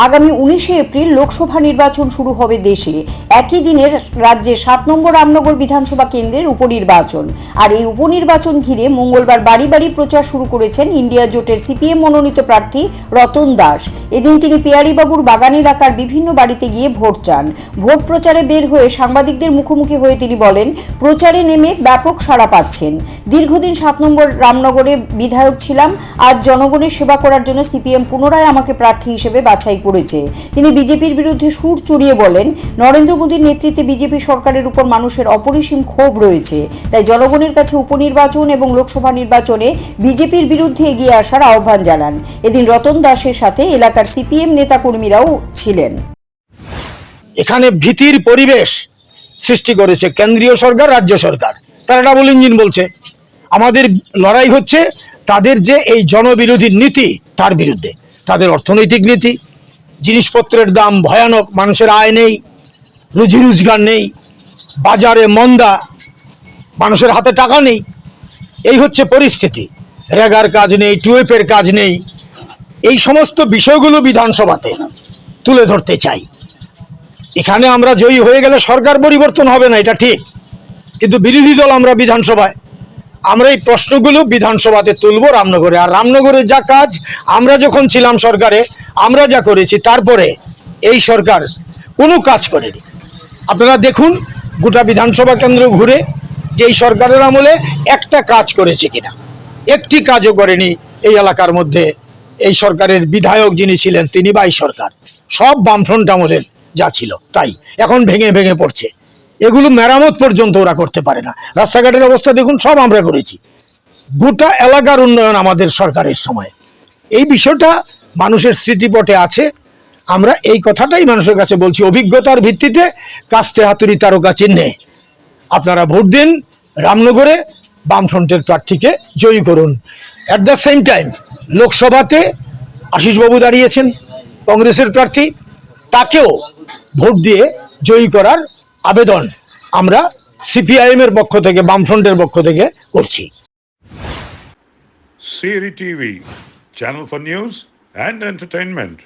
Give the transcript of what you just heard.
আগামী 19শে এপ্রিল লোকসভা নির্বাচন শুরু হবে দেশে। একই দিনের রাজ্যে 7 নম্বর রামনগর বিধানসভা কেন্দ্রের উপনির্বাচন। আর এই উপনির্বাচন ঘিরে মঙ্গলবার বাড়ি বাড়ি প্রচার শুরু করেছেন ইন্ডিয়া জোটের সিপিএম মনোনীত প্রার্থী রতন দাস। এদিন তিনি পিয়ারিবাবুর বাগান এলাকার বিভিন্ন বাড়িতে গিয়ে ভোট চান। ভোট প্রচারে বের হয়ে সাংবাদিকদের মুখোমুখি হয়ে তিনি বলেন, প্রচারে নেমে ব্যাপক সাড়া পাচ্ছেন। দীর্ঘদিন 7 নম্বর রামনগরে বিধায়ক ছিলাম, আজ জনগণের সেবা করার জন্য সিপিএম পুনরায় আমাকে প্রার্থী হিসেবে বাছাই করেছে। তিনি বিজেপির বিরুদ্ধে সুর চড়িয়ে বলেন, নরেন্দ্র মোদীর নেতৃত্বে বিজেপি সরকারের উপর মানুষের অপরিসীম ক্ষোভ রয়েছে, তাই জনগণের কাছে উপনির্বাচন এবং লোকসভা নির্বাচনে বিজেপির বিরুদ্ধে এগিয়ে আসার আহ্বান জানান। এদিন রতন দাসের সাথে এলাকার সিপিএম নেতাকর্মীরাও ছিলেন। এখানে ভীতির পরিবেশ সৃষ্টি করেছে কেন্দ্রীয় সরকার, রাজ্য সরকার। তারা ডাবল ইঞ্জিন বলছে। আমাদের লড়াই হচ্ছে তাদের যে এই জনবিরোধী নীতি, তার বিরুদ্ধে। তাদের অর্থনৈতিক নীতি, জিনিসপত্রের দাম ভয়ানক, মানুষের আয় নেই, রুজি রোজগার নেই, বাজারে মন্দা, মানুষের হাতে টাকা নেই, এই হচ্ছে পরিস্থিতি। রেগার কাজ নেই, টুয়েপের কাজ নেই। এই সমস্ত বিষয়গুলো বিধানসভাতে তুলে ধরতে চাই। এখানে আমরা জয়ী হয়ে গেলে সরকার পরিবর্তন হবে না, এটা ঠিক, কিন্তু বিরোধী দল আমরা বিধানসভায়, আমরা এই প্রশ্নগুলো বিধানসভাতে তুলব রামনগরে। আর রামনগরে যা কাজ আমরা যখন ছিলাম সরকারে, আমরা যা করেছি, তারপরে এই সরকার কোনো কাজ করেনি। আপনারা দেখুন গোটা বিধানসভা কেন্দ্র ঘুরে যে এই সরকারের আমলে একটা কাজ করেছে কিনা। একটি কাজও করেনি এই এলাকার মধ্যে। এই সরকারের বিধায়ক যিনি ছিলেন তিনি বা এই সরকার, সব বামফ্রন্ট আমলের যা ছিল তাই এখন ভেঙে ভেঙে পড়ছে। এগুলো মেরামত পর্যন্ত ওরা করতে পারে না। রাস্তাঘাটের অবস্থা দেখুন, সব আমরা করেছি। গোটা এলাকার উন্নয়ন আমাদের সরকারের সময়। এই বিষয়টা মানুষের স্মৃতিপটে আছে। আমরা এই কথাটাই মানুষের কাছে বলছি, অভিজ্ঞতার ভিত্তিতে কাস্তে হাতুড়ি তারকা চিহ্নে আপনারা ভোট দিন, রামনগরে বামফ্রন্টের প্রার্থীকে জয়ী করুন। অ্যাট দ্য সেম টাইম লোকসভাতে আশিসবাবু দাঁড়িয়েছেন কংগ্রেসের প্রার্থী, তাকেও ভোট দিয়ে জয়ী করার আবেদন আমরা সিপিআইএম এর পক্ষ থেকে, বামফ্রন্টের পক্ষ থেকে করছি। CRI TV, channel for news and entertainment.